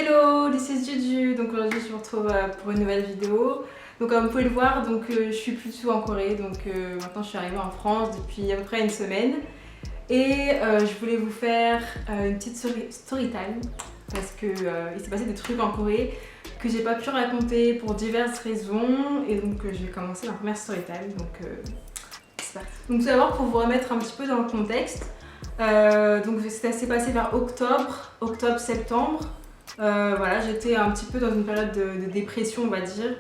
Hello, this is Juju. Donc aujourd'hui je vous retrouve pour une nouvelle vidéo. Donc comme vous pouvez le voir, je suis plus du tout en Corée. Maintenant je suis arrivée en France depuis à peu près une semaine. Et je voulais vous faire une petite story time. Parce que il s'est passé des trucs en Corée que j'ai pas pu raconter pour diverses raisons. Et donc je vais commencer ma première story time. C'est parti. Donc tout d'abord pour vous remettre un petit peu dans le contexte. Ça s'est passé vers octobre-septembre. Voilà, j'étais un petit peu dans une période de dépression, on va dire.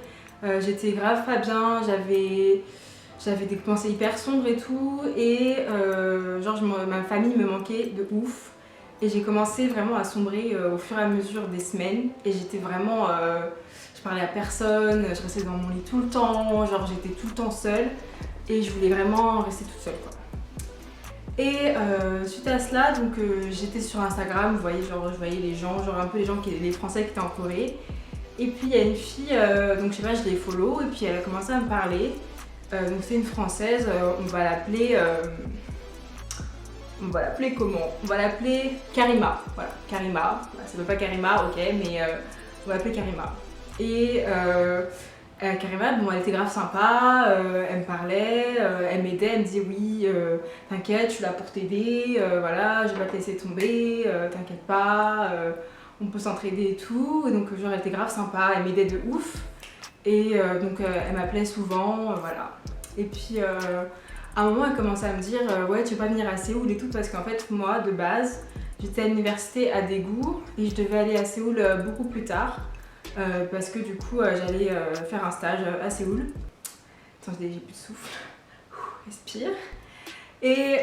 J'étais grave pas bien, j'avais des pensées hyper sombres et tout. Et ma famille me manquait de ouf. Et j'ai commencé vraiment à sombrer au fur et à mesure des semaines. Et j'étais vraiment... je parlais à personne, je restais dans mon lit tout le temps, j'étais tout le temps seule. Et je voulais vraiment rester toute seule, quoi. Et suite à cela, j'étais sur Instagram, vous voyez, je voyais les gens, un peu les Français qui étaient en Corée. Et puis il y a une fille, je sais pas, je l'ai follow, et puis elle a commencé à me parler. C'est une Française, on va l'appeler comment? On va l'appeler Karima. Voilà, Karima. Ça ne veut pas Karima, ok, mais on va l'appeler Karima. Et Karima, bon, elle était grave sympa, elle me parlait, elle m'aidait, elle me disait oui, t'inquiète, je suis là pour t'aider, voilà, je vais pas te laisser tomber, t'inquiète pas, on peut s'entraider et tout. Et donc elle était grave sympa, elle m'aidait de ouf. Et elle m'appelait souvent, voilà. Et puis à un moment elle commençait à me dire ouais, tu veux pas venir à Séoul et tout, parce qu'en fait moi de base j'étais à l'université à Daegu et je devais aller à Séoul beaucoup plus tard. Parce que du coup j'allais faire un stage à Séoul. Attends, j'ai plus de souffle. Respire. Et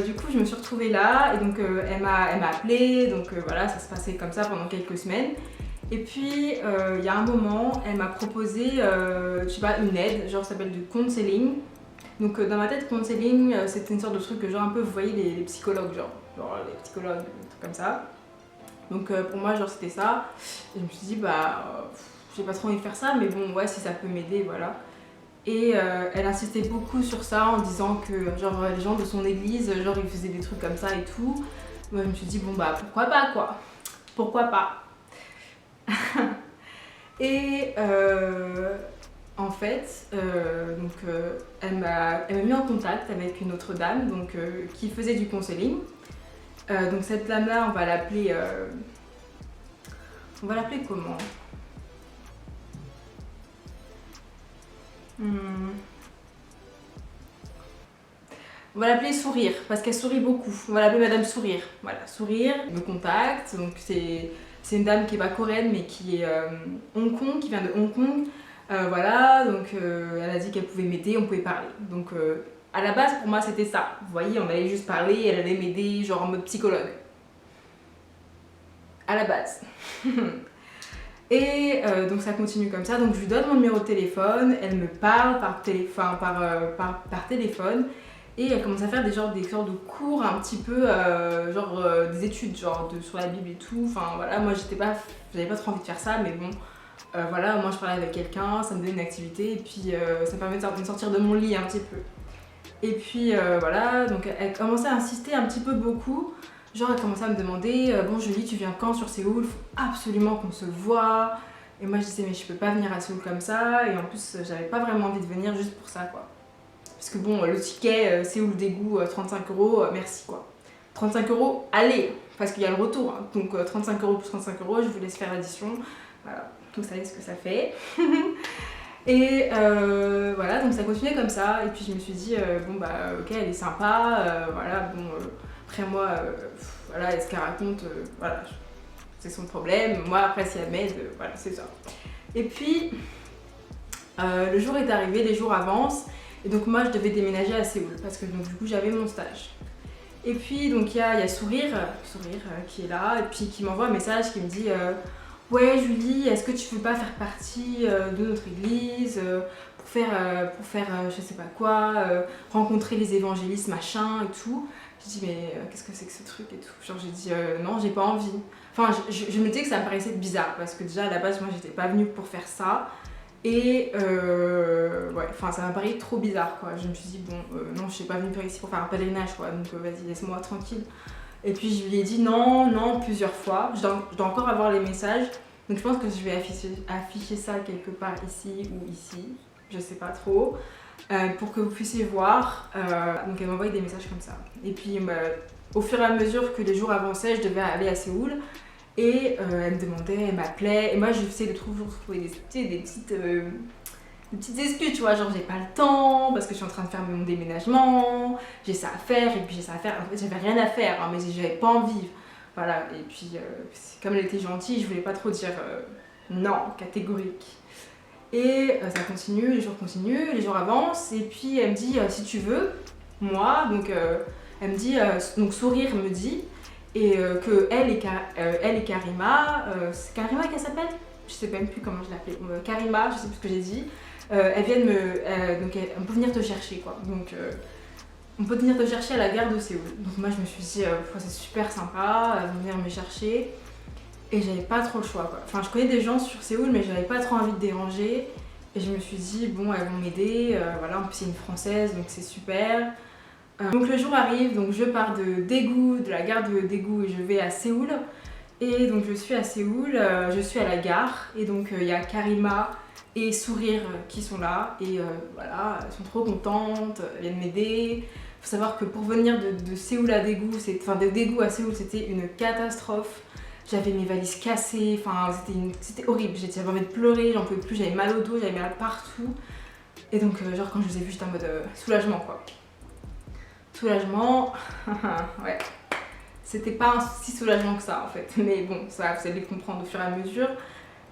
du coup je me suis retrouvée là et donc elle m'a appelée, voilà, ça se passait comme ça pendant quelques semaines. Et puis il y a un moment elle m'a proposé je sais pas, une aide, ça s'appelle du counseling. Donc dans ma tête, counseling c'était une sorte de truc un peu, vous voyez les psychologues, les psychologues, des trucs comme ça. Donc pour moi c'était ça, et je me suis dit j'ai pas trop envie de faire ça, mais bon ouais, si ça peut m'aider, voilà. Et elle insistait beaucoup sur ça en disant que les gens de son église, ils faisaient des trucs comme ça et tout. Moi je me suis dit pourquoi pas, quoi, pourquoi pas. Et en fait elle m'a mis en contact avec une autre dame qui faisait du counseling. Donc cette dame là, on va l'appeler comment? On va l'appeler Sourire, parce qu'elle sourit beaucoup. On va l'appeler Madame Sourire. Voilà, Sourire, me contacte. Donc c'est une dame qui est pas coréenne, mais qui est Hong Kong, qui vient de Hong Kong. Voilà, elle a dit qu'elle pouvait m'aider, on pouvait parler. À la base, pour moi, c'était ça. Vous voyez, on allait juste parler, elle allait m'aider, en mode psychologue. À la base. Et ça continue comme ça. Donc je lui donne mon numéro de téléphone, elle me parle par téléphone. Et elle commence à faire des sortes de cours un petit peu, des études sur la Bible et tout. Enfin voilà, moi j'avais pas trop envie de faire ça, mais bon, voilà, moi je parlais avec quelqu'un, ça me donnait une activité, et puis ça me permet de sortir de mon lit un petit peu. Et puis voilà, donc elle commençait à insister un petit peu beaucoup. Elle commençait à me demander bon Julie, tu viens quand sur Séoul? Faut absolument qu'on se voit. Et moi je disais mais je peux pas venir à Séoul comme ça. Et en plus j'avais pas vraiment envie de venir juste pour ça, quoi. Parce que bon, le ticket Séoul-Daegu, 35 €, merci, quoi. 35 €, allez, parce qu'il y a le retour, hein. Donc 35 € plus 35 €, je vous laisse faire l'addition. Voilà, vous savez ce que ça fait. Et voilà, donc ça continuait comme ça. Et puis je me suis dit ok, elle est sympa, voilà, bon, après moi, voilà, est-ce qu'elle raconte, voilà, c'est son problème. Moi après, si elle m'aide, voilà, c'est ça. Et puis le jour est arrivé, les jours avancent. Et donc moi je devais déménager à Séoul parce que du coup j'avais mon stage. Et puis donc il y a Sourire qui est là et puis qui m'envoie un message qui me dit ouais Julie, est-ce que tu veux pas faire partie de notre église pour faire je sais pas quoi, rencontrer les évangélistes machin et tout. J'ai dit mais qu'est-ce que c'est que ce truc et tout. J'ai dit non, j'ai pas envie. Enfin je me disais que ça me paraissait bizarre parce que déjà à la base moi j'étais pas venue pour faire ça. Et ouais, ça m'a paru trop bizarre, quoi. Je me suis dit non, je suis pas venue par ici pour faire un pèlerinage, quoi, donc vas-y, laisse-moi tranquille. Et puis je lui ai dit non, non, plusieurs fois. Je dois encore avoir les messages. Donc je pense que je vais afficher ça quelque part ici ou ici. Je sais pas trop. Pour que vous puissiez voir. Donc elle m'envoie des messages comme ça. Et puis au fur et à mesure que les jours avançaient, je devais aller à Séoul. Et elle me demandait, elle m'appelait. Et moi j'essayais de toujours trouver des petites excuses, tu vois, genre j'ai pas le temps parce que je suis en train de faire mon déménagement, j'ai ça à faire et puis j'ai ça à faire. En fait, j'avais rien à faire, hein, mais j'avais pas envie. Voilà, et puis comme elle était gentille, je voulais pas trop dire non, catégorique. Et ça continue, les jours continuent, les jours avancent, et puis elle me dit si tu veux, moi, donc elle me dit, donc Sourire me dit, et que elle et Karima, c'est Karima qu'elle s'appelle? Je sais même plus comment je l'appelais, Karima, je sais plus ce que j'ai dit. Elles viennent donc on peut venir te chercher quoi. Donc on peut venir te chercher à la gare de Séoul. Donc moi je me suis dit c'est super sympa, elles vont venir me chercher. Et j'avais pas trop le choix quoi. Enfin je connais des gens sur Séoul mais j'avais pas trop envie de déranger. Et je me suis dit bon elles vont m'aider, voilà en plus c'est une française donc c'est super. Donc le jour arrive, donc je pars de Daegu, de la gare de Daegu et je vais à Séoul. Et donc je suis à Séoul, je suis à la gare et donc il y a Karima et Sourire qui sont là et voilà, elles sont trop contentes, elles viennent m'aider. Il faut savoir que pour venir de Séoul à Daegu, enfin de Daegu à Séoul c'était une catastrophe. J'avais mes valises cassées, enfin c'était horrible, j'avais envie de pleurer, j'en pouvais plus, j'avais mal au dos, j'avais mal partout. Et donc genre quand je les ai vus j'étais en mode soulagement quoi. Soulagement, ouais. C'était pas un si soulagement que ça en fait, mais bon, ça vous allez comprendre au fur et à mesure.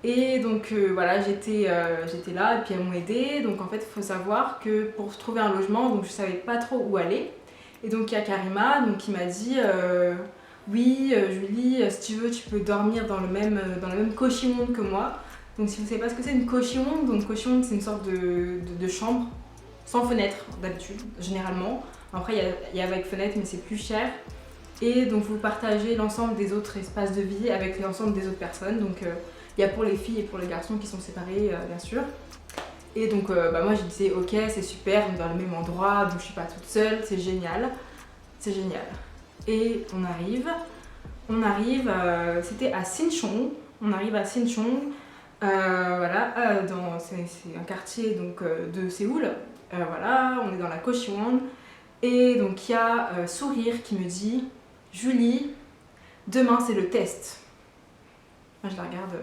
Et donc voilà, j'étais là et puis elles m'ont aidée. Donc en fait, il faut savoir que pour trouver un logement, donc je savais pas trop où aller. Et donc il y a Karima donc, qui m'a dit oui, Julie, si tu veux, tu peux dormir dans le même cochion que moi. Donc si vous savez pas ce que c'est une cochion, donc cochion c'est une sorte de chambre sans fenêtre d'habitude, généralement. Après il y a avec fenêtre mais c'est plus cher. Et donc vous partagez l'ensemble des autres espaces de vie avec l'ensemble des autres personnes. Donc il y a pour les filles et pour les garçons qui sont séparés bien sûr. Et donc moi je disais ok c'est super, on est dans le même endroit, donc je suis pas toute seule, c'est génial. C'est génial. Et on arrive, c'était à Sinchon, on arrive à Sinchon, voilà, c'est un quartier donc, de Séoul, voilà, on est dans la Kochiwon. Et donc il y a Sourire qui me dit Julie, demain c'est le test. Moi je la regarde.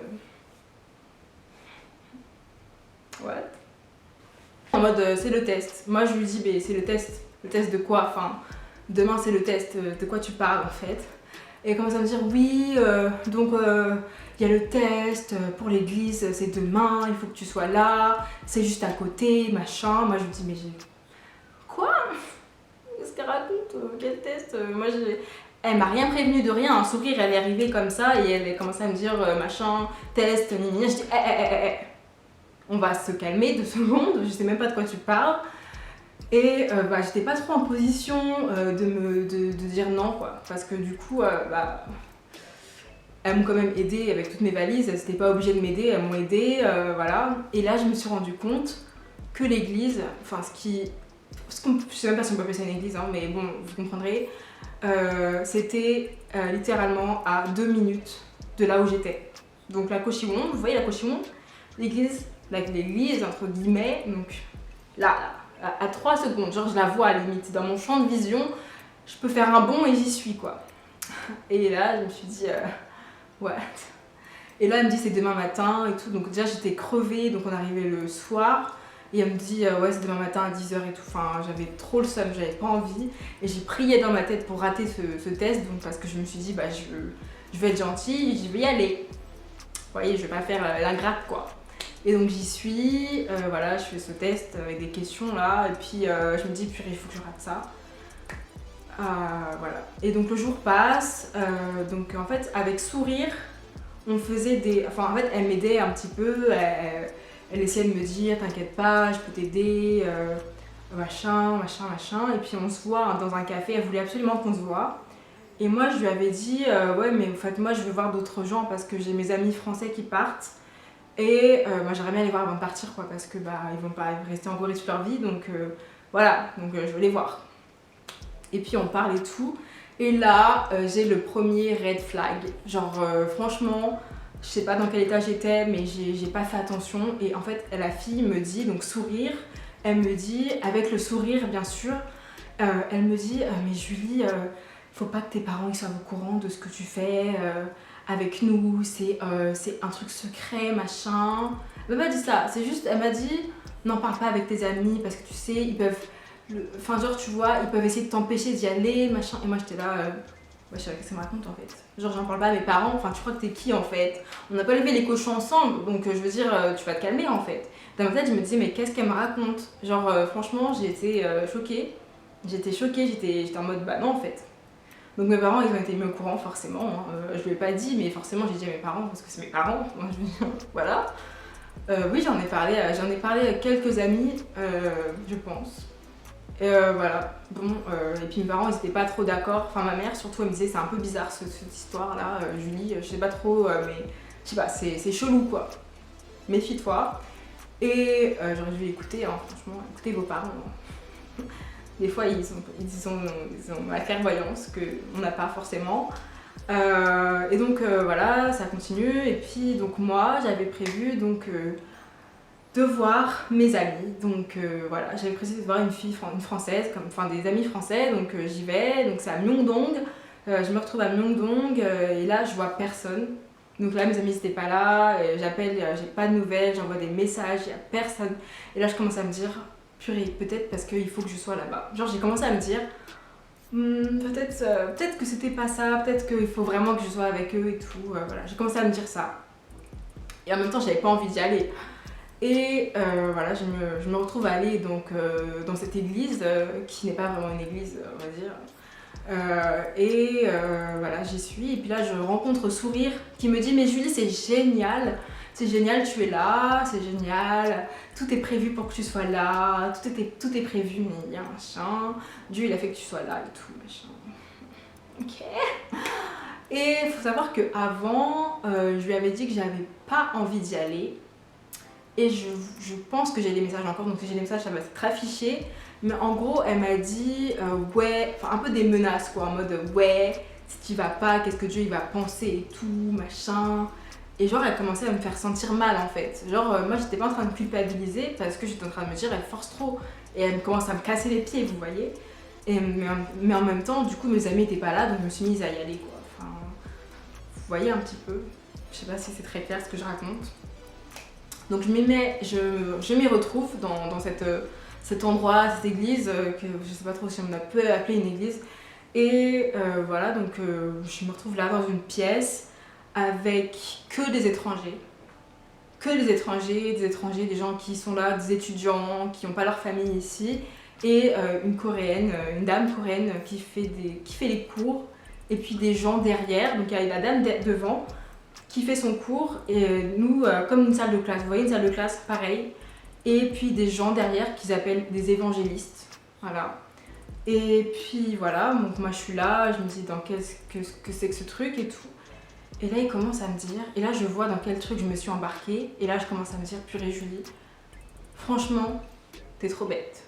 What? En mode c'est le test. Moi je lui dis mais c'est le test. Le test de quoi? Enfin, demain c'est le test. De quoi tu parles en fait? Et elle commence à me dire oui, donc il y a le test pour l'église, c'est demain, il faut que tu sois là, c'est juste à côté, machin. Moi je lui dis mais j'ai. Quoi? Qu'est-ce qu'elle raconte? Quel test? Elle m'a rien prévenu de rien, un sourire, elle est arrivée comme ça et elle a commencé à me dire machin, test, nini. Je dis on va se calmer 2 secondes, je sais même pas de quoi tu parles. Et j'étais pas trop en position de dire non quoi, parce que du coup elles m'ont quand même aidée avec toutes mes valises, elles n'étaient pas obligées de m'aider, elles m'ont aidée, voilà. Et là je me suis rendu compte que l'église, enfin je sais même pas si on peut appeler ça une église, hein, mais bon, vous comprendrez, c'était littéralement à 2 minutes de là où j'étais. Donc la Kochiwon, vous voyez la Kochiwon, l'église entre guillemets, donc là, à 3 secondes, genre je la vois à la limite, dans mon champ de vision, je peux faire un bond et j'y suis quoi. Et là je me suis dit, what? Et là elle me dit c'est demain matin et tout, donc déjà j'étais crevée, donc on arrivait le soir. Et elle me dit ouais c'est demain matin à 10h et tout, enfin j'avais trop le seum, j'avais pas envie. Et j'ai prié dans ma tête pour rater ce test, donc parce que je me suis dit je vais être gentille, je vais y aller. Vous voyez, je vais pas faire l'ingrate quoi. Et donc j'y suis, voilà, je fais ce test avec des questions là, et puis je me dis purée il faut que je rate ça. Voilà. Et donc le jour passe, donc en fait avec Sourire, on faisait des... Enfin en fait elle m'aidait un petit peu, elle essayait de me dire t'inquiète pas, je peux t'aider, machin. Et puis on se voit dans un café, elle voulait absolument qu'on se voit. Et moi je lui avais dit ouais mais en fait moi je veux voir d'autres gens parce que j'ai mes amis français qui partent. Et moi j'aimerais bien les voir avant de partir quoi, parce que ils vont pas rester en Corée toute leur vie, donc voilà, donc je veux les voir. Et puis on parle et tout. Et là, j'ai le premier red flag. Genre, franchement, je sais pas dans quel état j'étais, mais j'ai pas fait attention. Et en fait, la fille me dit, donc sourire, elle me dit, avec le sourire bien sûr, elle me dit, mais Julie, faut pas que tes parents ils soient au courant de ce que tu fais avec nous, c'est un truc secret, machin. Elle m'a pas dit ça, c'est juste, elle m'a dit, n'en parle pas avec tes amis parce que tu sais, ils peuvent. Enfin, genre, tu vois, ils peuvent essayer de t'empêcher d'y aller, machin. Et moi, j'étais là, ouais, je sais pas qu'est-ce que ça me raconte en fait. Genre, j'en parle pas à mes parents, enfin, tu crois que t'es qui en fait? On n'a pas levé les cochons ensemble, donc je veux dire, tu vas te calmer en fait. Dans ma tête, je me disais, mais qu'est-ce qu'elle me raconte? Genre, franchement, j'ai été choquée. J'étais choquée, j'étais en mode, bah non en fait. Donc mes parents, ils ont été mis au courant forcément. Hein. Je lui ai pas dit, mais forcément, j'ai dit à mes parents parce que c'est mes parents. Moi, voilà. Oui, j'en ai parlé à quelques amis, je pense. Voilà, bon, et puis mes parents ils étaient pas trop d'accord, enfin ma mère surtout elle me disait c'est un peu bizarre cette histoire là, Julie, je sais pas trop, mais je sais pas, c'est chelou quoi, méfie-toi. Et j'aurais dû écouter, hein, franchement, écoutez vos parents. Hein. Des fois ils ont la clairvoyance qu'on n'a pas forcément. Et donc voilà, ça continue, et puis donc moi j'avais prévu donc de voir mes amis. Donc voilà, j'avais prévu de voir une française, enfin des amis français, donc j'y vais, donc c'est à Myeongdong. Je me retrouve à Myeongdong et là je vois personne. Donc là mes amis n'étaient pas là, j'appelle, j'ai pas de nouvelles, j'envoie des messages, il y a personne. Et là je commence à me dire, purée, peut-être parce qu'il faut que je sois là-bas. Genre j'ai commencé à me dire, peut-être que c'était pas ça, peut-être qu'il faut vraiment que je sois avec eux et tout. Voilà, j'ai commencé à me dire ça. Et en même temps j'avais pas envie d'y aller. Et voilà, je me retrouve à aller donc, dans cette église, qui n'est pas vraiment une église, on va dire. Voilà, j'y suis. Et puis là, je rencontre Sourire qui me dit mais Julie, c'est génial, tu es là, c'est génial, tout est prévu pour que tu sois là, tout est prévu, mais machin. Dieu, il a fait que tu sois là et tout, machin. Ok. Et il faut savoir qu'avant, je lui avais dit que j'avais pas envie d'y aller. Et je pense que j'ai des messages encore, donc si j'ai des messages, ça va être affiché. Mais en gros, elle m'a dit, ouais, enfin un peu des menaces quoi, en mode ouais, si tu vas pas, qu'est-ce que Dieu il va penser et tout, machin. Et genre, elle commençait à me faire sentir mal en fait. Genre, moi j'étais pas en train de culpabiliser parce que j'étais en train de me dire, elle force trop. Et elle commence à me casser les pieds, vous voyez. Mais en même temps, du coup, mes amis étaient pas là, donc je me suis mise à y aller quoi. Enfin, vous voyez un petit peu. Je sais pas si c'est très clair ce que je raconte. Donc je m'y retrouve dans cet endroit, cette église, que je sais pas trop si on peut appeler une église. Et voilà, donc je me retrouve là dans une pièce avec que des étrangers. Que des étrangers, des gens qui sont là, des étudiants, qui n'ont pas leur famille ici. Et une coréenne, une dame coréenne qui fait les cours. Et puis des gens derrière, donc il y a la dame devant qui fait son cours et nous comme une salle de classe, vous voyez une salle de classe pareil, et puis des gens derrière qu'ils appellent des évangélistes, voilà. Et puis voilà, donc moi je suis là, je me dis dans qu'est-ce que c'est que ce truc et tout. Et là il commence à me dire, et là je vois dans quel truc je me suis embarquée, et là je commence à me dire, purée Julie, franchement, t'es trop bête.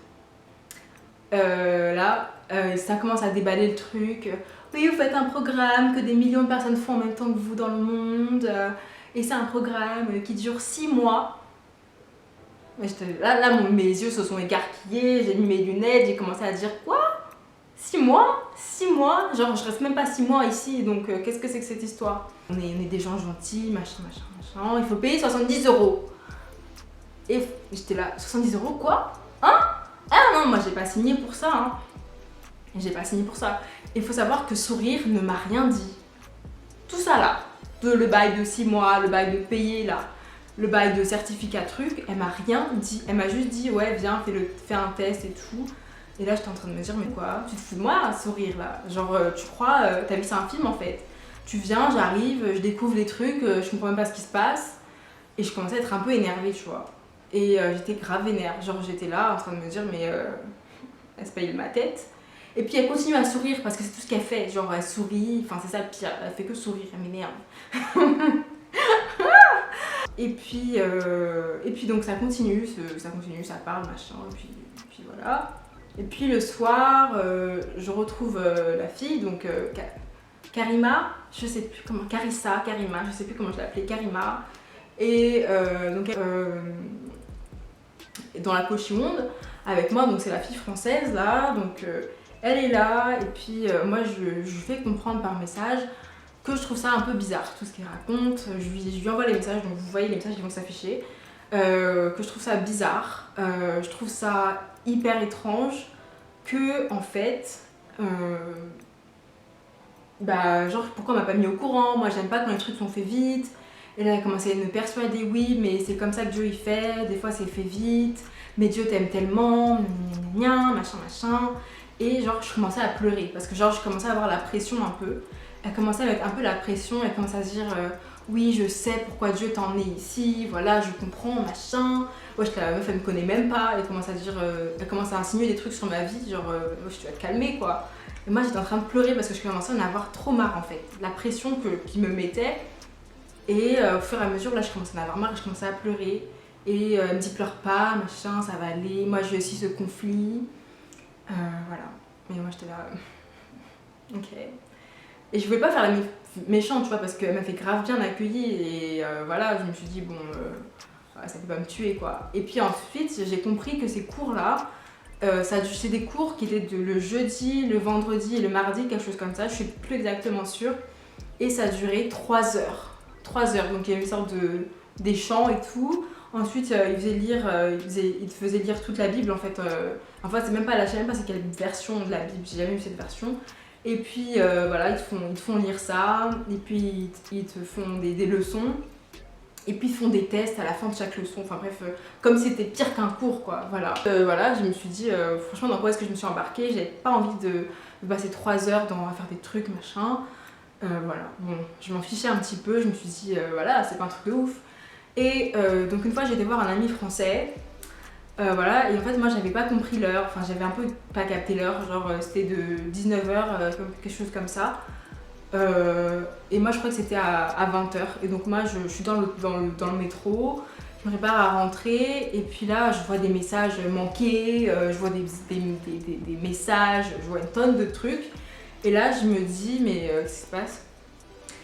Ça commence à déballer le truc. Oui, vous faites un programme que des millions de personnes font en même temps que vous dans le monde. Et c'est un programme qui dure 6 mois. Mes yeux se sont écarquillés, j'ai mis mes lunettes, j'ai commencé à dire quoi? 6 mois? 6 mois? Genre, je reste même pas 6 mois ici, donc qu'est-ce que c'est que cette histoire? On est des gens gentils, machin, machin, machin. Il faut payer 70 €. Et j'étais là, 70 € quoi? Hein? Ah non, moi j'ai pas signé pour ça, hein. J'ai pas signé pour ça. Il faut savoir que Sourire ne m'a rien dit. Tout ça là, le bail de 6 mois, le bail de payer là, le bail de certificat truc, elle m'a rien dit. Elle m'a juste dit ouais viens, fais un test et tout. Et là j'étais en train de me dire mais quoi? Tu te fous de moi Sourire là? Genre tu crois, t'as vu c'est un film en fait. Tu viens, j'arrive, je découvre les trucs, je comprends même pas ce qui se passe. Et je commençais à être un peu énervée tu vois. Et j'étais grave vénère, genre j'étais là en train de me dire mais elle se paye ma tête. Et puis elle continue à sourire parce que c'est tout ce qu'elle fait, genre elle sourit, enfin c'est ça le pire, elle fait que sourire, elle m'énerve. et puis donc ça continue, ça parle machin, et puis voilà. Et puis le soir, je retrouve la fille, donc Karima, je sais plus comment, Karima, je sais plus comment je l'appelais, Karima. Et donc dans la Cochimonde avec moi, donc c'est la fille française là, donc elle est là, et puis moi je lui fais comprendre par message que je trouve ça un peu bizarre, tout ce qu'elle raconte. Je lui envoie les messages, donc vous voyez les messages qui vont s'afficher, que je trouve ça bizarre, je trouve ça hyper étrange, que en fait, bah genre pourquoi on m'a pas mis au courant, moi j'aime pas quand les trucs sont faits vite. Et là elle a commencé à me persuader, oui mais c'est comme ça que Dieu il fait, des fois c'est fait vite, mais Dieu t'aime tellement, machin machin. Et genre je commençais à pleurer, parce que genre je commençais à avoir la pression un peu. Elle commençait à mettre un peu la pression, elle commençait à se dire oui je sais pourquoi Dieu t'a emmené ici, voilà je comprends, machin. Wesh la meuf elle me connaît même pas, elle commence à dire, elle commence à insinuer des trucs sur ma vie, genre wesh tu vas te calmer quoi. Et moi j'étais en train de pleurer parce que je commençais à en avoir trop marre en fait, la pression qu'il me mettait. Et au fur et à mesure, là, je commençais à en avoir marre et je commençais à pleurer. Et elle me dit pleure pas, machin, ça va aller. Moi, j'ai aussi ce conflit. Voilà. Mais moi, j'étais là. Ok. Et je voulais pas faire la méchante, tu vois, parce qu'elle m'a fait grave bien accueillie. Et voilà, je me suis dit, bon, ça peut pas me tuer, quoi. Et puis ensuite, j'ai compris que ces cours-là, c'est des cours qui étaient le jeudi, le vendredi et le mardi, quelque chose comme ça. Je suis plus exactement sûre. Et ça durait 3 heures. 3 heures, donc il y avait une sorte des chants et tout. Ensuite, il te faisait lire toute la Bible en fait. En fait, c'est même pas, je sais même pas c'est quelle version de la Bible, j'ai jamais vu cette version. Et puis voilà, ils te font lire ça, et puis ils te font des leçons, et puis ils font des tests à la fin de chaque leçon. Enfin bref, comme si c'était pire qu'un cours quoi. Voilà. Voilà, je me suis dit, franchement, dans quoi est-ce que je me suis embarquée? J'avais pas envie de passer 3 heures à faire des trucs machin. Voilà, bon, je m'en fichais un petit peu, je me suis dit, voilà, c'est pas un truc de ouf. Et donc une fois j'ai été voir un ami français, voilà, et en fait moi j'avais pas compris l'heure, enfin j'avais un peu pas capté l'heure, genre c'était de 19h, quelque chose comme ça. Et moi je crois que c'était à 20h, et donc moi je suis dans le métro, je me prépare à rentrer, et puis là je vois des messages manqués, je vois des messages, je vois une tonne de trucs. Et là, je me dis, mais qu'est-ce qui se passe?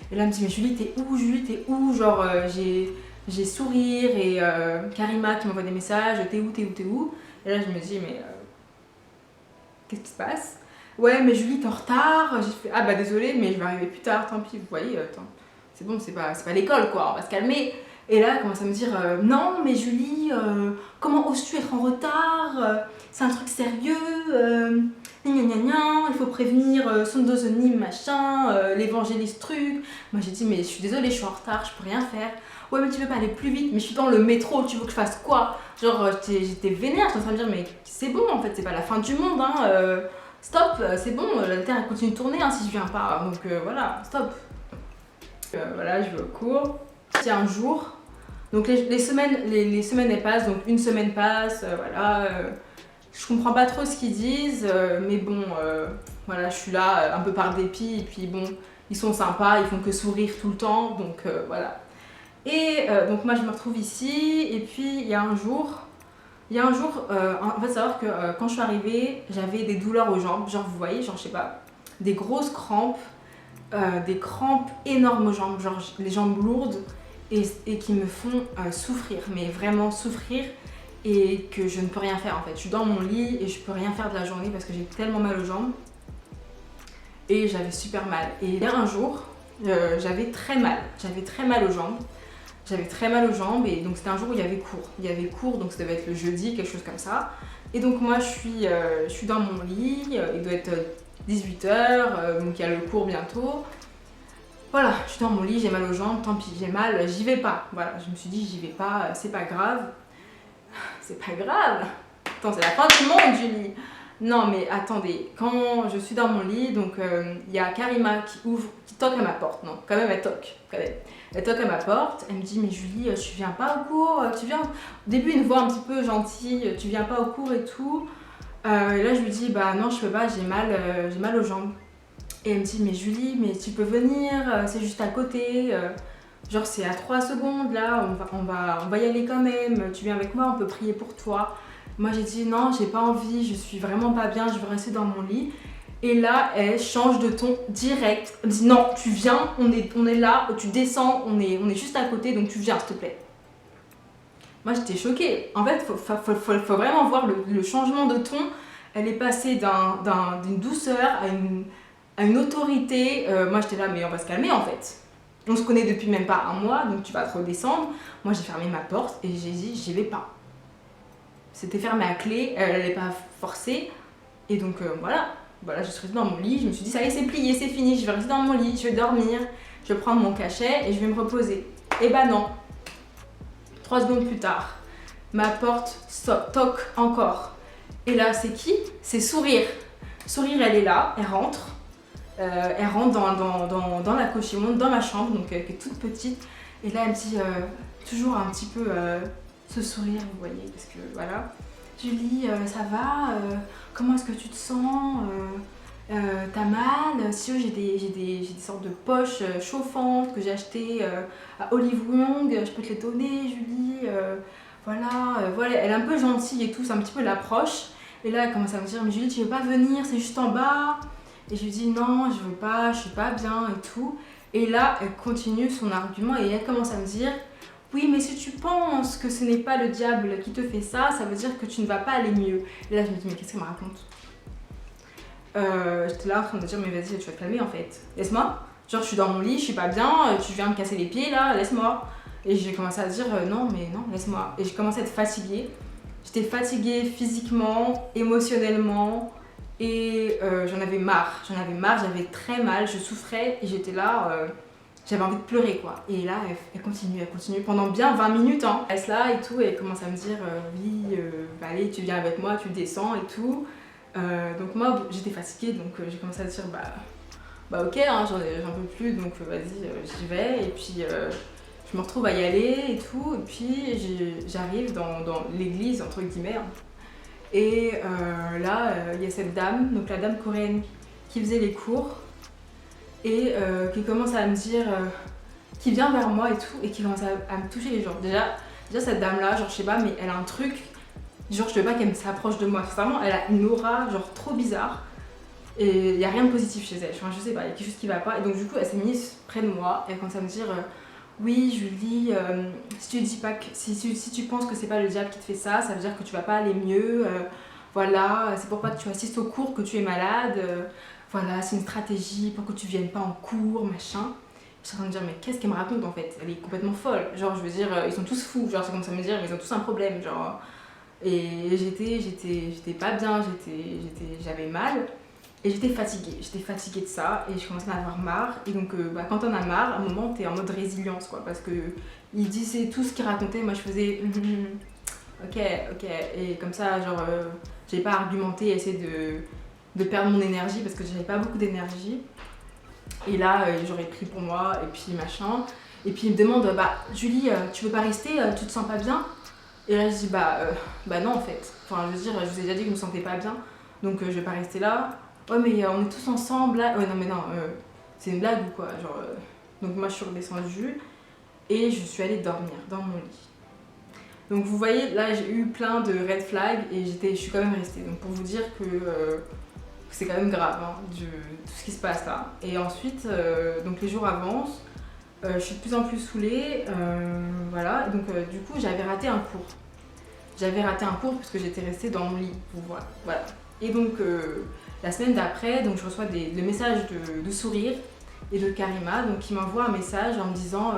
Et là, elle me dit, mais Julie, t'es où? Julie, t'es où? Genre, j'ai Sourire et Karima qui m'envoie des messages, t'es où? T'es où? T'es où? Et là, je me dis, mais qu'est-ce qui se passe? Ouais, mais Julie, t'es en retard. J'ai fait, ah bah désolée, mais je vais arriver plus tard, tant pis, vous voyez, attends. C'est bon, c'est pas l'école, quoi, on va se calmer. Et là, elle commence à me dire, non, mais Julie, comment oses-tu être en retard? C'est un truc sérieux, il faut prévenir Sondozonim, machin, l'évangéliste truc. Moi j'ai dit, mais je suis désolée, je suis en retard, je peux rien faire. Ouais, mais tu veux pas aller plus vite, mais je suis dans le métro, tu veux que je fasse quoi? Genre, j'étais vénère, j'étais en train de dire, mais c'est bon en fait, c'est pas la fin du monde, hein. Stop, c'est bon, la Terre elle continue de tourner hein, si je viens pas, donc voilà, stop. Voilà, je vais au cours. C'est un jour, donc les semaines elles passent, donc une semaine passe, voilà. Je comprends pas trop ce qu'ils disent, mais bon, voilà, je suis là un peu par dépit, et puis bon, ils sont sympas, ils font que sourire tout le temps, donc voilà. Et donc moi je me retrouve ici, et puis il y a un jour, en fait savoir que quand je suis arrivée, j'avais des douleurs aux jambes, genre vous voyez, genre je sais pas, des grosses crampes, des crampes énormes aux jambes, genre les jambes lourdes, et qui me font souffrir, mais vraiment souffrir. Et que je ne peux rien faire en fait. Je suis dans mon lit et je peux rien faire de la journée parce que j'ai tellement mal aux jambes. Et j'avais super mal. Et il y a un jour, j'avais très mal aux jambes. J'avais très mal aux jambes et donc c'était un jour où il y avait cours. Il y avait cours, donc ça devait être le jeudi, quelque chose comme ça. Et donc moi je suis dans mon lit, il doit être 18h, donc il y a le cours bientôt. Voilà, je suis dans mon lit, j'ai mal aux jambes, tant pis, j'ai mal, j'y vais pas. Voilà, je me suis dit j'y vais pas, c'est pas grave. C'est pas grave. Attends, c'est la fin du monde, Julie. Non, mais attendez, quand je suis dans mon lit, donc il y a Karima qui toque à ma porte. Non, quand même, elle toque. Quand même. Elle toque à ma porte. Elle me dit, mais Julie, tu viens pas au cours? Tu viens... Au début, une voix un petit peu gentille. Tu viens pas au cours et tout. Et là, je lui dis, bah non, je peux pas, j'ai mal aux jambes. Et elle me dit, mais Julie, mais tu peux venir, c'est juste à côté. Genre c'est à 3 secondes là, on va y aller quand même, tu viens avec moi, on peut prier pour toi. Moi j'ai dit non, j'ai pas envie, je suis vraiment pas bien, je veux rester dans mon lit. Et là, elle change de ton direct. Elle dit non, tu viens, on est là, tu descends, on est juste à côté, donc tu viens, s'il te plaît. Moi j'étais choquée. En fait, faut vraiment voir le changement de ton. Elle est passée d'une douceur à une autorité. Moi j'étais là, mais on va se calmer en fait. On se connaît depuis même pas un mois, donc tu vas te redescendre. Moi j'ai fermé ma porte et j'ai dit j'y vais pas. C'était fermé à clé, elle n'allait pas forcer. Et donc voilà, je suis restée dans mon lit. Je me suis dit ça y est, c'est plié, c'est fini, je vais rester dans mon lit, je vais dormir, je vais prendre mon cachet et je vais me reposer. Et bah non. 3 secondes plus tard, ma porte toque encore. Et là, c'est qui? C'est Sourire. Sourire, elle est là, elle rentre. Elle rentre dans la couche, elle monte dans ma chambre, donc qui est toute petite. Et là, elle me dit toujours un petit peu ce sourire, vous voyez, parce que voilà. Julie, ça va? Comment est-ce que tu te sens? T'as mal? Si j'ai des sortes de poches chauffantes que j'ai achetées à Olive Young, je peux te les donner, Julie. Voilà, elle est un peu gentille et tout, c'est un petit peu l'approche. Et là, elle commence à me dire, mais Julie, tu veux pas venir? C'est juste en bas. Et je lui dis, non, je veux pas, je suis pas bien et tout. Et là, elle continue son argument et elle commence à me dire, oui, mais si tu penses que ce n'est pas le diable qui te fait ça, ça veut dire que tu ne vas pas aller mieux. Et là, je me dis, mais qu'est-ce qu'elle me raconte? J'étais là en train de me dire, mais vas-y, tu vas te calmer en fait. Laisse-moi. Genre, je suis dans mon lit, je suis pas bien, tu viens me casser les pieds là, laisse-moi. Et j'ai commencé à dire, non, mais non, laisse-moi. Et j'ai commencé à être fatiguée. J'étais fatiguée physiquement, émotionnellement. Et j'en avais marre, j'avais très mal, je souffrais et j'étais là, j'avais envie de pleurer quoi. Et là, elle continue pendant bien 20 minutes. Hein. Elle reste là et tout, et elle commence à me dire, oui, allez, tu viens avec moi, tu descends et tout. Donc moi, j'étais fatiguée, donc j'ai commencé à dire, bah ok, hein, j'en peux plus, donc vas-y, j'y vais. Et puis je me retrouve à y aller et tout, et puis j'arrive dans l'église, entre guillemets. Hein. Et là, il y a cette dame, donc la dame coréenne qui faisait les cours et qui commence à me dire, qui vient vers moi et tout, et qui commence à me toucher les jambes. Déjà cette dame-là, genre je sais pas, mais elle a un truc, genre je veux pas qu'elle s'approche de moi. Vraiment, elle a une aura genre trop bizarre et il y a rien de positif chez elle. Enfin, je sais pas, il y a quelque chose qui va pas. Et donc du coup, elle s'est mise près de moi et elle commence à me dire. Oui, Julie, si tu penses que c'est pas le diable qui te fait ça, ça veut dire que tu vas pas aller mieux. Voilà, c'est pour pas que tu assistes au cours que tu es malade. Voilà, c'est une stratégie pour que tu viennes pas en cours, machin. Je suis en train de me dire, mais qu'est-ce qu'elle me raconte en fait? Elle est complètement folle. Genre, je veux dire, ils sont tous fous. Genre, c'est comme ça me dire, mais ils ont tous un problème. Genre, et j'étais pas bien, j'avais mal. Et j'étais fatiguée de ça et je commençais à en avoir marre. Et donc quand on a marre, à un moment t'es en mode résilience quoi, parce que il disait tout ce qu'il racontait, moi je faisais ok, et comme ça genre j'avais pas argumenté, essayer de perdre mon énergie parce que j'avais pas beaucoup d'énergie. Et là j'aurais pris pour moi et puis machin. Et puis il me demande Julie, tu veux pas rester, tu te sens pas bien? Et là je dis bah non en fait. Enfin je veux dire, je vous ai déjà dit que je me sentais pas bien, donc je vais pas rester là. Ouais mais on est tous ensemble là. Ouais non mais non, c'est une blague ou quoi genre, donc moi je suis redescendue et je suis allée dormir dans mon lit. Donc vous voyez là j'ai eu plein de red flags et je suis quand même restée. Donc pour vous dire que c'est quand même grave hein, tout ce qui se passe là. Et ensuite donc les jours avancent, je suis de plus en plus saoulée, voilà. Donc du coup j'avais raté un cours. Parce que j'étais restée dans mon lit. Voilà. Et donc la semaine d'après, donc je reçois des messages de Sourire et de Karima, donc qui m'envoient un message en me disant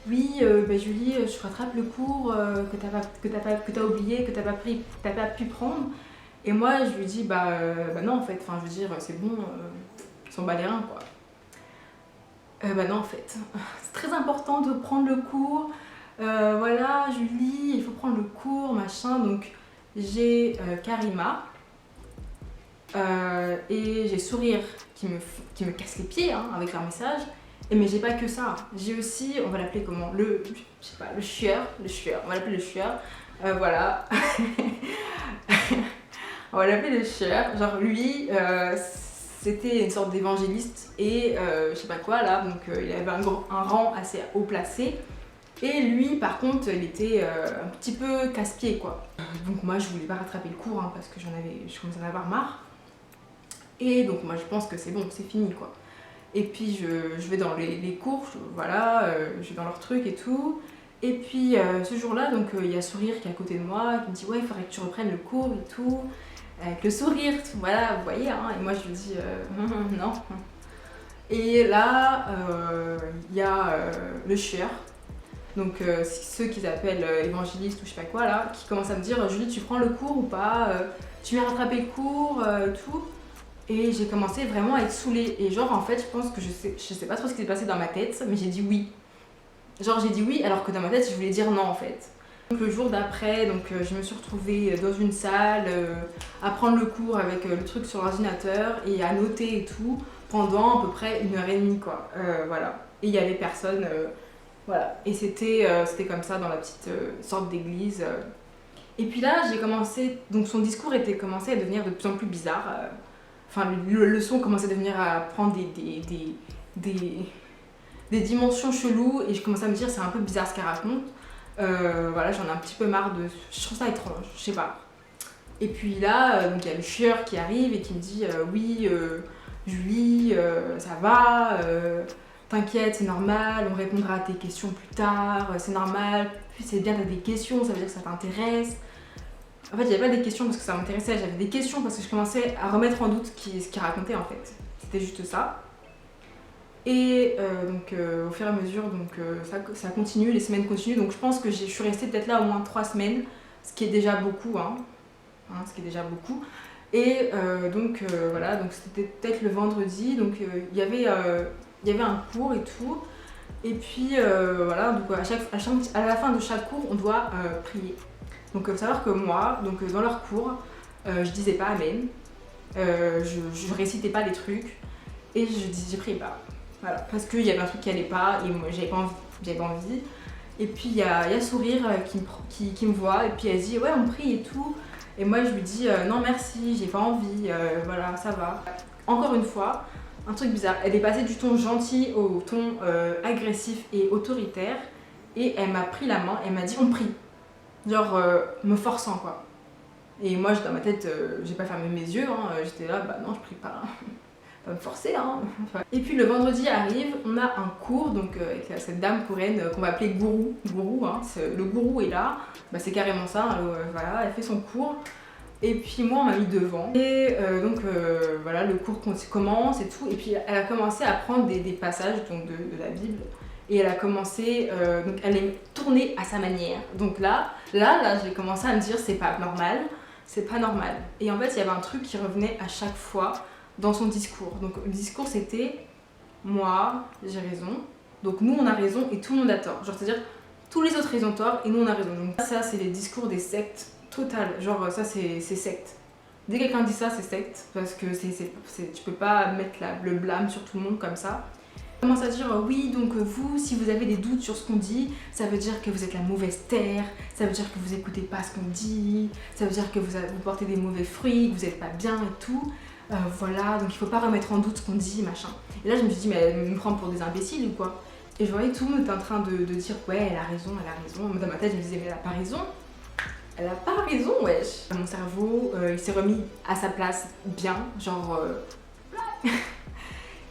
oui, Julie, je rattrape le cours que t'as oublié, que t'as pas pu prendre. Et moi je lui dis non en fait, enfin je veux dire c'est bon, ils sont balérins quoi. Non en fait, c'est très important de prendre le cours. Voilà Julie, il faut prendre le cours, machin. Donc j'ai Karima. Et j'ai Sourire qui me casse les pieds hein, avec leur message. Mais j'ai pas que ça. J'ai aussi, on va l'appeler comment? Le chieur. On va l'appeler le chieur. Voilà. On va l'appeler le chieur. Genre lui, c'était une sorte d'évangéliste et je sais pas quoi là. Donc il avait un rang assez haut placé. Et lui, par contre, il était un petit peu casse-pied, quoi. Donc moi, je voulais pas rattraper le cours, hein, parce que je commençais à en avoir marre. Et donc moi, je pense que c'est bon, c'est fini, quoi. Et puis je vais dans les cours, voilà, je vais dans leur truc et tout. Et puis ce jour-là, donc il y a Sourire qui est à côté de moi, qui me dit ouais, il faudrait que tu reprennes le cours et tout. Avec le sourire, voilà, vous voyez, hein. Et moi je lui dis non. Et là, il y a le chieur, donc ceux qu'ils appellent évangélistes ou je sais pas quoi là, qui commence à me dire Julie, tu prends le cours ou pas, tu viens rattraper le cours, tout. Et j'ai commencé vraiment à être saoulée. Et genre en fait, je pense que je sais pas trop ce qui s'est passé dans ma tête, mais j'ai dit oui. Genre j'ai dit oui alors que dans ma tête je voulais dire non en fait. Donc le jour d'après, donc je me suis retrouvée dans une salle à prendre le cours avec le truc sur l'ordinateur et à noter et tout pendant à peu près 1 heure et demie quoi. Voilà. Et il y avait personne, voilà. Et c'était comme ça dans la petite sorte d'église. Et puis là j'ai commencé, donc son discours était commencé à devenir de plus en plus bizarre. Enfin le son commençait à devenir à prendre des dimensions cheloues et je commençais à me dire c'est un peu bizarre ce qu'elle raconte. Voilà, j'en ai un petit peu marre de... Je trouve ça étrange, je sais pas. Et puis là, donc il y a le chieur qui arrive et qui me dit oui, Julie, ça va, t'inquiète, c'est normal, on répondra à tes questions plus tard, c'est normal. Puis c'est bien, t'as des questions, ça veut dire que ça t'intéresse. En fait, j'avais pas des questions parce que ça m'intéressait, j'avais des questions parce que je commençais à remettre en doute ce qu'il racontait en fait. C'était juste ça. Et donc au fur et à mesure, donc, ça continue, les semaines continuent. Donc je pense que je suis restée peut-être là au moins 3 semaines, ce qui est déjà beaucoup, ce qui est déjà beaucoup. Et donc voilà, donc c'était peut-être le vendredi, donc il y avait un cours et tout. Et puis voilà, donc à la fin de chaque cours, on doit prier. Donc il faut savoir que moi, donc, dans leur cours, je disais pas amen, je récitais pas les trucs et je priais pas. Voilà, parce qu'il y avait un truc qui allait pas et moi j'avais pas envie. Et puis il y a Sourire qui me voit et puis elle dit ouais on prie et tout. Et moi je lui dis non merci, j'ai pas envie, voilà ça va. Encore une fois, un truc bizarre, elle est passée du ton gentil au ton agressif et autoritaire et elle m'a pris la main, elle m'a dit on prie. Genre me forçant quoi. Et moi dans ma tête j'ai pas fermé mes yeux, j'étais là bah non je prie pas. Pas me forcer hein. Et puis le vendredi arrive, on a un cours donc avec cette dame coréenne qu'on va appeler gourou. Le gourou est là, bah, c'est carrément ça, voilà, elle fait son cours. Et puis moi on m'a mis devant. Et donc voilà, le cours commence et tout. Et puis elle a commencé à prendre des passages donc, de la Bible. Et elle a commencé, donc elle est tournée à sa manière. Donc là j'ai commencé à me dire c'est pas normal, c'est pas normal. Et en fait il y avait un truc qui revenait à chaque fois dans son discours. Donc le discours c'était moi j'ai raison, donc nous on a raison et tout le monde a tort. Genre c'est-à-dire tous les autres ils ont tort et nous on a raison. Donc ça c'est les discours des sectes totales. Genre ça c'est secte. Dès que quelqu'un dit ça c'est secte parce que tu peux pas mettre le blâme sur tout le monde comme ça. On commence à dire oui donc vous si vous avez des doutes sur ce qu'on dit ça veut dire que vous êtes la mauvaise terre, ça veut dire que vous écoutez pas ce qu'on dit, ça veut dire que vous portez des mauvais fruits, que vous êtes pas bien et tout. Voilà, donc il faut pas remettre en doute ce qu'on dit, machin. Et là je me suis dit, mais elle me prend pour des imbéciles ou quoi? Et je voyais tout le monde était en train de dire, ouais, elle a raison. Dans ma tête, je me disais, mais elle a pas raison. Elle a pas raison, wesh. Mon cerveau, il s'est remis à sa place bien, genre...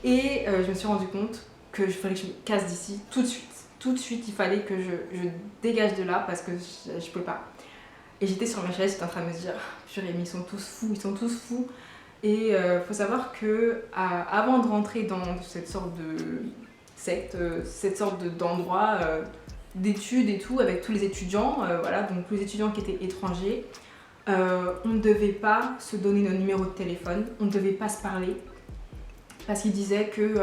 Et je me suis rendu compte que il fallait que je me casse d'ici tout de suite. Tout de suite, il fallait que je dégage de là parce que je peux pas. Et j'étais sur ma chaise, j'étais en train de me dire, purée, mais ils sont tous fous. Et faut savoir que avant de rentrer dans cette sorte de secte, cette sorte d'endroit d'études et tout, avec tous les étudiants, voilà, donc tous les étudiants qui étaient étrangers, on ne devait pas se donner nos numéros de téléphone, on ne devait pas se parler, parce qu'ils disaient que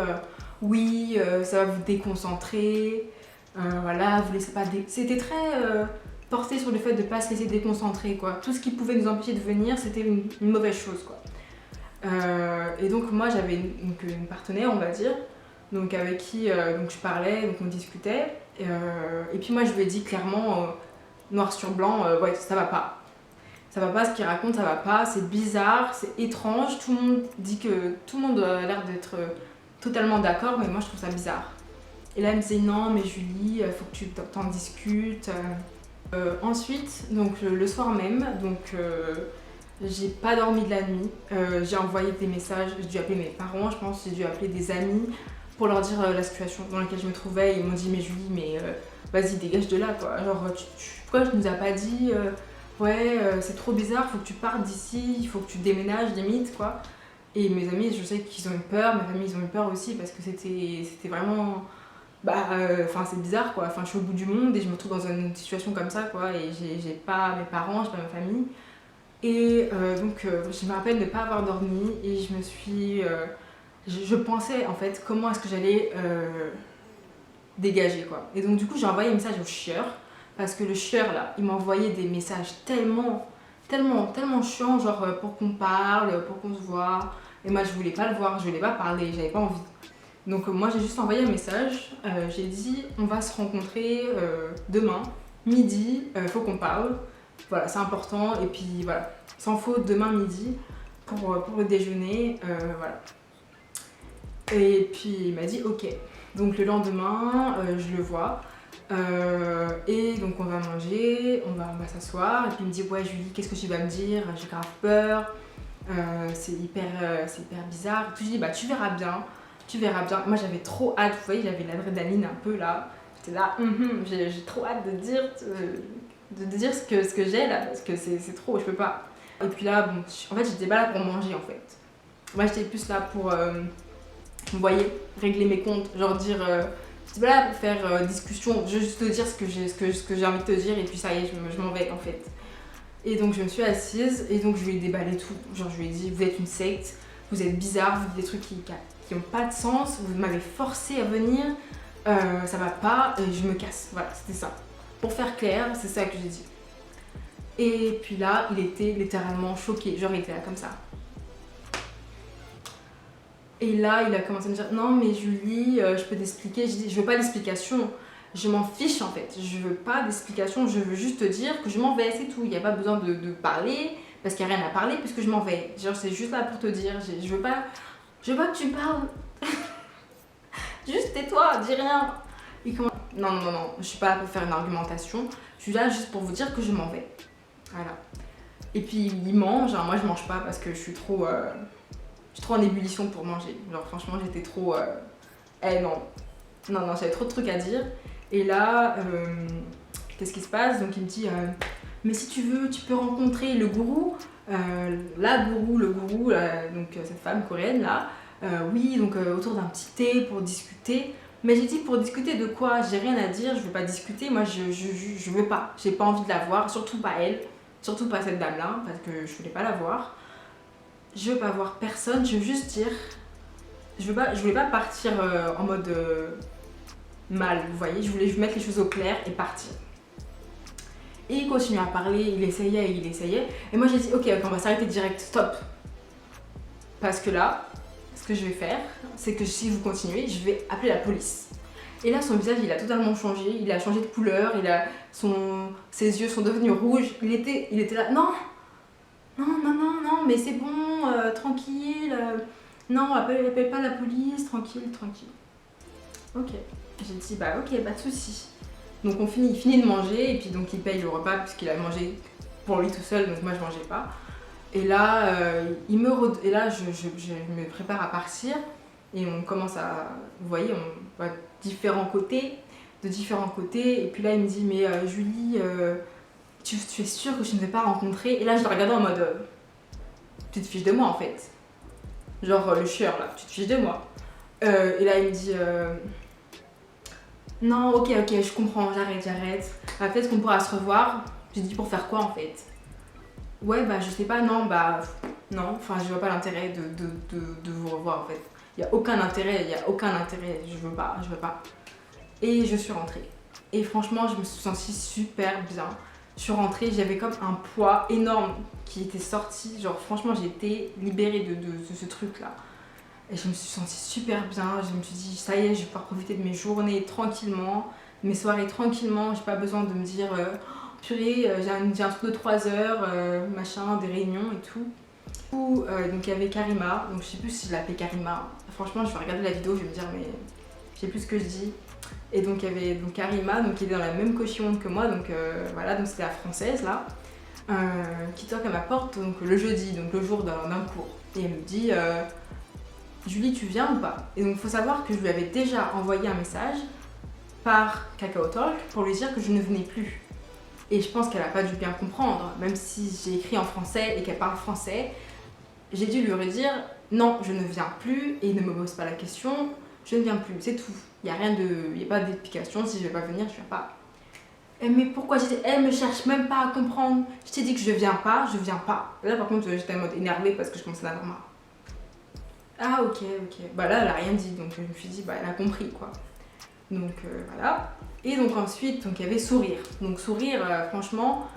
oui, ça va vous déconcentrer, voilà, vous laissez pas... C'était très porté sur le fait de ne pas se laisser déconcentrer, quoi. Tout ce qui pouvait nous empêcher de venir, c'était une mauvaise chose, quoi. Et donc moi j'avais une partenaire on va dire, donc avec qui donc je parlais, donc on discutait, et puis moi je lui ai dit clairement, noir sur blanc, ouais ça va pas ce qu'il raconte, ça va pas, c'est bizarre, c'est étrange, tout le monde dit que tout le monde a l'air d'être totalement d'accord, mais moi je trouve ça bizarre. Et là elle me disait non mais Julie, faut que tu t'en discutes. Ensuite, donc le soir même, donc j'ai pas dormi de la nuit. J'ai envoyé des messages, j'ai dû appeler mes parents, je pense, j'ai dû appeler des amis pour leur dire la situation dans laquelle je me trouvais. Ils m'ont dit mais Julie, mais vas-y dégage de là quoi. Genre pourquoi tu nous as pas dit ouais c'est trop bizarre, faut que tu partes d'ici, il faut que tu déménages limite quoi. Et mes amis, je sais qu'ils ont eu peur, ma famille ils ont eu peur aussi parce que c'était vraiment c'est bizarre quoi, je suis au bout du monde et je me trouve dans une situation comme ça quoi, et j'ai pas mes parents, j'ai pas ma famille. Et je me rappelle de ne pas avoir dormi et je me suis je pensais en fait comment est-ce que j'allais dégager quoi. Et donc du coup j'ai envoyé un message au chieur parce que le chieur là il m'a envoyé des messages tellement chiants, genre pour qu'on parle, pour qu'on se voit, et moi je voulais pas le voir, je voulais pas parler, j'avais pas envie. Donc moi j'ai juste envoyé un message, j'ai dit on va se rencontrer demain, midi, faut qu'on parle, voilà c'est important, et puis voilà, sans faute demain midi pour le déjeuner, voilà. Et puis il m'a dit ok, donc le lendemain je le vois, et donc on va manger, on va s'asseoir, et puis il me dit ouais Julie qu'est-ce que tu vas me dire, j'ai grave peur, c'est hyper bizarre, puis je dis bah tu verras bien. Tu verras bien. Moi j'avais trop hâte, vous voyez, j'avais l'adrénaline un peu là. J'étais là, j'ai trop hâte de dire ce que j'ai là, parce que c'est trop, je peux pas. Et puis là, bon, en fait j'étais pas là pour manger en fait. Moi j'étais plus là pour, vous voyez, régler mes comptes, genre dire, j'étais pas là pour faire discussion, juste te dire ce que j'ai envie de te dire, et puis ça y est, je m'en vais en fait. Et donc je me suis assise, et donc je lui ai déballé tout. Genre je lui ai dit, vous êtes une secte, vous êtes bizarre, vous dites des trucs qui n'ont pas de sens, vous m'avez forcé à venir, ça va pas, et je me casse. Voilà, c'était ça. Pour faire clair, c'est ça que j'ai dit. Et puis là, il était littéralement choqué, genre il était là comme ça. Et là, il a commencé à me dire non mais Julie, je peux t'expliquer. Je dis je veux pas d'explication, je m'en fiche en fait, je veux pas d'explication, je veux juste te dire que je m'en vais, c'est tout. Il n'y a pas besoin de parler, parce qu'il n'y a rien à parler, puisque je m'en vais. Genre c'est juste là pour te dire, je veux pas que tu parles. Juste tais-toi, dis rien. Non, je suis pas là pour faire une argumentation, je suis là juste pour vous dire que je m'en vais. Voilà. Et puis il mange, hein. Moi je mange pas parce que je suis trop en ébullition pour manger. Genre franchement j'étais trop... non, j'avais trop de trucs à dire. Et là, qu'est-ce qui se passe? Donc il me dit, mais si tu veux, tu peux rencontrer le gourou. Le gourou, donc cette femme coréenne là. Oui, donc autour d'un petit thé pour discuter. Mais j'ai dit pour discuter de quoi? J'ai rien à dire, je veux pas discuter. Moi je veux pas, j'ai pas envie de la voir, surtout pas elle, surtout pas cette dame là, parce que je voulais pas la voir. Je veux pas voir personne, je veux juste dire. Je voulais pas partir en mode mal, vous voyez, je voulais mettre les choses au clair et partir. Et il continuait à parler, il essayait. Et moi j'ai dit ok, on va s'arrêter direct, stop. Parce que là, ce que je vais faire, c'est que si vous continuez, je vais appeler la police. Et là, son visage, il a totalement changé, il a changé de couleur, ses yeux sont devenus rouges. Il était là, non, mais c'est bon, tranquille. Non, appelle pas la police, tranquille. Ok. J'ai dit, bah ok, pas de soucis. Donc il finit de manger, et puis donc il paye le repas, puisqu'il a mangé pour lui tout seul, donc moi je mangeais pas. Et là, je me prépare à partir, et on commence à, vous voyez, on va de différents côtés, et puis là il me dit, mais Julie, tu es sûre que je ne vais pas rencontrer? Et là je le regardais en mode, tu te fiches de moi en fait. Genre le chieur là, tu te fiches de moi. Et là il me dit, non, ok, je comprends, j'arrête. Peut-être qu'on pourra se revoir. J'ai dit pour faire quoi en fait? Ouais, bah je sais pas, non, je vois pas l'intérêt de vous revoir en fait. Il y a aucun intérêt, je veux pas. Et je suis rentrée. Et franchement, je me suis sentie super bien. Je suis rentrée, j'avais comme un poids énorme qui était sorti. Genre franchement, j'ai été libérée de ce truc là. Et je me suis sentie super bien, je me suis dit ça y est, je vais pouvoir profiter de mes journées tranquillement, mes soirées tranquillement, j'ai pas besoin de me dire purée, j'ai un truc de 3 heures, machin, des réunions et tout. Donc il y avait Karima, donc je sais plus si je l'appelais Karima, franchement je vais regarder la vidéo, je vais me dire mais je sais plus ce que je dis. Et donc il y avait donc Karima, donc, qui était dans la même caution que moi, donc voilà, donc c'était la française là, qui toque à ma porte donc, le jeudi, donc le jour d'un cours. Et elle me dit Julie, tu viens ou pas? Et donc il faut savoir que je lui avais déjà envoyé un message par Kakao Talk pour lui dire que je ne venais plus. Et je pense qu'elle n'a pas dû bien comprendre, même si j'ai écrit en français et qu'elle parle français, j'ai dû lui redire non, je ne viens plus et ne me pose pas la question, je ne viens plus, c'est tout. Il n'y a pas d'explication, si je ne vais pas venir, je ne viens pas. Mais pourquoi? Elle me cherche même pas à comprendre. Je t'ai dit que je viens pas, je viens pas. Là par contre j'étais en mode énervée parce que je commençais à en avoir marre. Ah ok. Bah là elle a rien dit, donc je me suis dit bah elle a compris quoi. Donc voilà. Et donc ensuite donc il y avait Sourire. Donc Sourire franchement,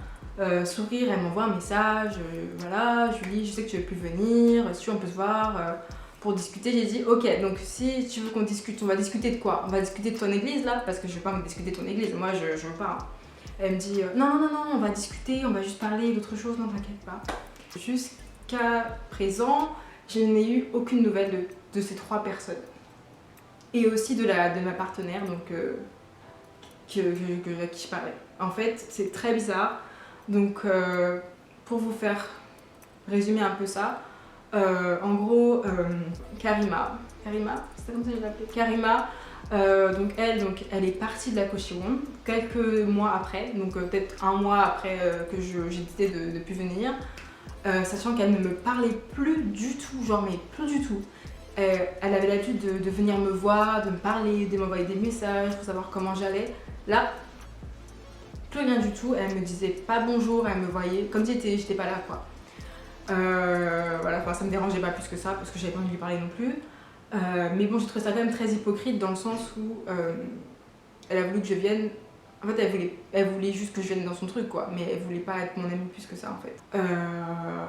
Sourire elle m'envoie un message, voilà Julie je sais que tu veux plus venir, si on peut se voir pour discuter. J'ai dit ok, donc si tu veux qu'on discute, on va discuter de quoi? On va discuter de ton église là, parce que je vais pas me discuter de ton église, moi je veux pas. Elle me dit non, on va discuter, on va juste parler d'autre chose, non t'inquiète pas. Jusqu'à présent, je n'ai eu aucune nouvelle de ces 3 personnes. Et aussi de ma partenaire, donc à qui je parlais. En fait, c'est très bizarre. Donc, pour vous faire résumer un peu ça, en gros, Karima, c'est comme ça que je l'appelais, Karima, donc elle est partie de la caution quelques mois après, donc peut-être un mois après que j'ai décidé de ne plus venir, sachant qu'elle ne me parlait plus du tout, genre mais plus du tout. Elle avait l'habitude de venir me voir, de me parler, de m'envoyer des messages pour savoir comment j'allais. Là, plus rien du tout, elle me disait pas bonjour, elle me voyait comme si j'étais pas là quoi. Voilà, enfin ça me dérangeait pas plus que ça parce que j'avais pas envie de lui parler non plus. Mais bon, j'ai trouvé ça quand même très hypocrite dans le sens où elle a voulu que je vienne. En fait, elle voulait juste que je vienne dans son truc quoi, mais elle voulait pas être mon amie plus que ça en fait.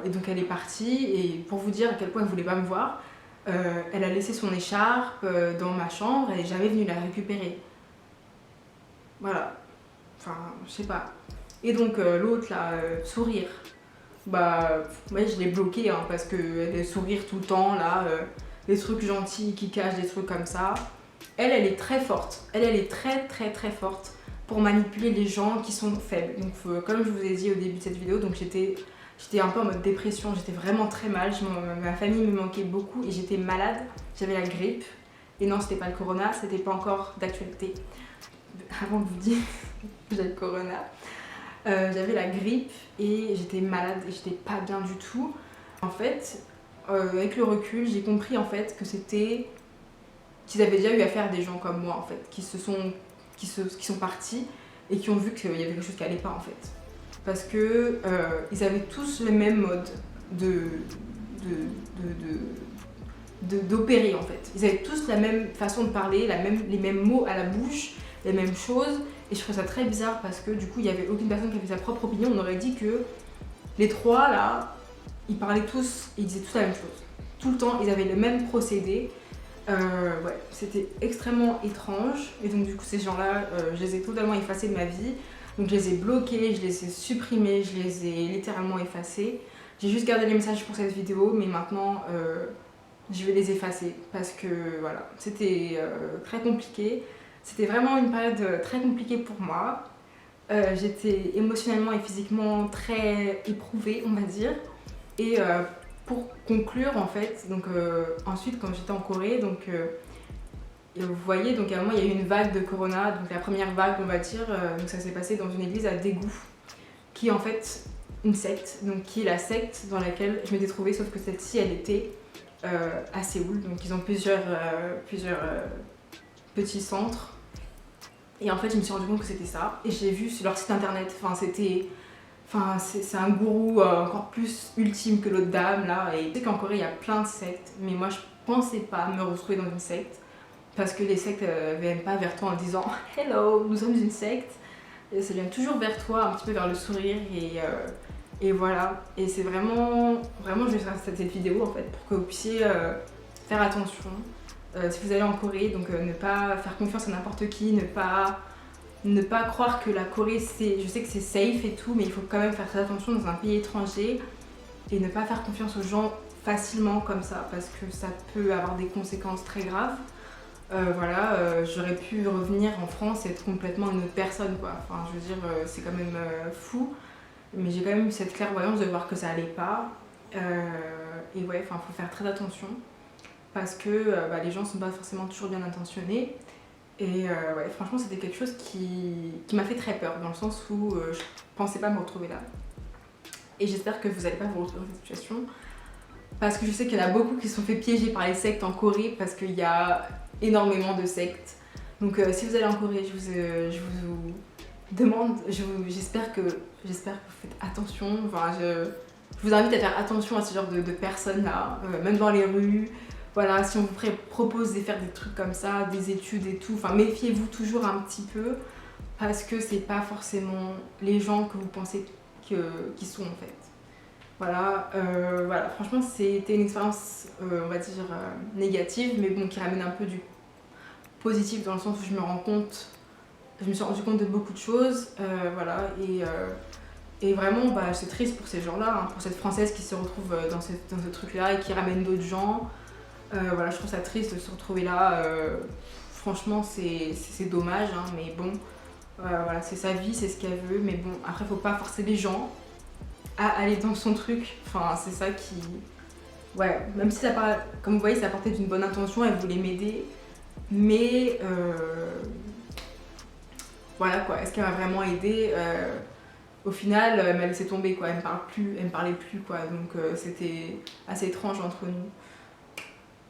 Et donc elle est partie, et pour vous dire à quel point elle voulait pas me voir, elle a laissé son écharpe dans ma chambre, elle est jamais venue la récupérer. Voilà, enfin je sais pas. Et donc l'autre là, Sourire, bah ouais je l'ai bloquée hein, parce qu'elle est Sourire tout le temps là, des trucs gentils qui cachent des trucs comme ça. Elle est très forte, elle est très forte pour manipuler les gens qui sont faibles. Donc comme je vous ai dit au début de cette vidéo, donc j'étais un peu en mode dépression, j'étais vraiment très mal, ma famille me manquait beaucoup et j'étais malade, j'avais la grippe. Et non, c'était pas le corona, c'était pas encore d'actualité. Avant de vous dire que j'avais le corona, j'avais la grippe et j'étais malade et j'étais pas bien du tout. En fait, avec le recul, j'ai compris en fait que qu'ils avaient déjà eu affaire à des gens comme moi en fait, qui sont partis et qui ont vu qu'il y avait quelque chose qui allait pas en fait. Parce que ils avaient tous le même mode d'opérer en fait. Ils avaient tous la même façon de parler, les mêmes mots à la bouche, les mêmes choses. Et je trouve ça très bizarre parce que du coup il n'y avait aucune personne qui avait sa propre opinion. On aurait dit que les 3 là, ils parlaient tous, ils disaient tous la même chose. Tout le temps, ils avaient le même procédé. Ouais, c'était extrêmement étrange. Et donc du coup ces gens-là, je les ai totalement effacés de ma vie. Donc je les ai bloqués, je les ai supprimés, je les ai littéralement effacés. J'ai juste gardé les messages pour cette vidéo, mais maintenant je vais les effacer parce que voilà, c'était très compliqué. C'était vraiment une période très compliquée pour moi. J'étais émotionnellement et physiquement très éprouvée, on va dire. Et pour conclure en fait, donc ensuite quand j'étais en Corée, donc vous voyez, donc à un moment il y a eu une vague de corona, donc la première vague on va dire, donc ça s'est passé dans une église à Daegu, qui est en fait une secte, donc qui est la secte dans laquelle je m'étais trouvée, sauf que celle-ci elle était à Séoul, donc ils ont plusieurs petits centres. Et en fait je me suis rendu compte que c'était ça, et j'ai vu sur leur site internet, c'est un gourou encore plus ultime que l'autre dame là. Et je sais qu'en Corée il y a plein de sectes, mais moi je pensais pas me retrouver dans une secte. Parce que les sectes ne viennent pas vers toi en disant hello, nous sommes une secte. Et ça vient toujours vers toi, un petit peu vers le sourire. Et voilà. Et c'est vraiment, je vais faire cette vidéo en fait pour que vous puissiez faire attention. Si vous allez en Corée, donc ne pas faire confiance à n'importe qui, ne pas croire que la Corée je sais que c'est safe et tout, mais il faut quand même faire très attention dans un pays étranger et ne pas faire confiance aux gens facilement comme ça parce que ça peut avoir des conséquences très graves. voilà, j'aurais pu revenir en France et être complètement une autre personne, quoi. Enfin, je veux dire, c'est quand même fou. Mais j'ai quand même eu cette clairvoyance de voir que ça allait pas. Et ouais, enfin, faut faire très attention. Parce que bah, les gens sont pas forcément toujours bien intentionnés. Et ouais, franchement, c'était quelque chose qui m'a fait très peur, dans le sens où je pensais pas me retrouver là. Et j'espère que vous n'allez pas vous retrouver dans cette situation. Parce que je sais qu'il y en a beaucoup qui se sont fait piéger par les sectes en Corée, parce qu'il y a énormément de sectes. Donc si vous allez en Corée, je vous demande, j'espère que vous faites attention. Enfin, je vous invite à faire attention à ce genre de personnes-là, même dans les rues. Voilà, si on vous propose de faire des trucs comme ça, des études et tout, enfin méfiez-vous toujours un petit peu, parce que c'est pas forcément les gens que vous pensez qui sont en fait. Voilà, voilà, franchement c'était une expérience, on va dire, négative, mais bon, qui ramène un peu du positif dans le sens où je me suis rendu compte de beaucoup de choses, voilà, et vraiment, bah, c'est triste pour ces gens-là, hein, pour cette Française qui se retrouve dans ce truc-là et qui ramène d'autres gens. Voilà, je trouve ça triste de se retrouver là. Franchement, c'est dommage, hein, mais bon, voilà, c'est sa vie, c'est ce qu'elle veut, mais bon, après, faut pas forcer les gens à aller dans son truc. Enfin, c'est ça qui. Ouais, même si ça comme vous voyez, ça partait d'une bonne intention, elle voulait m'aider, mais voilà quoi, est-ce qu'elle m'a vraiment aidée? Au final, elle m'a laissé tomber quoi, elle me parlait plus quoi, donc c'était assez étrange entre nous.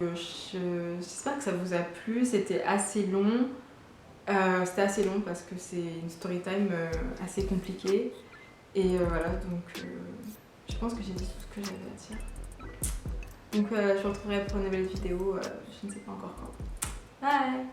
J'espère que ça vous a plu, c'était assez long. C'était assez long parce que c'est une story time assez compliquée. Et voilà, donc je pense que j'ai dit tout ce que j'avais à dire. Donc je vous retrouverai pour une nouvelle vidéo, je ne sais pas encore quand. Bye!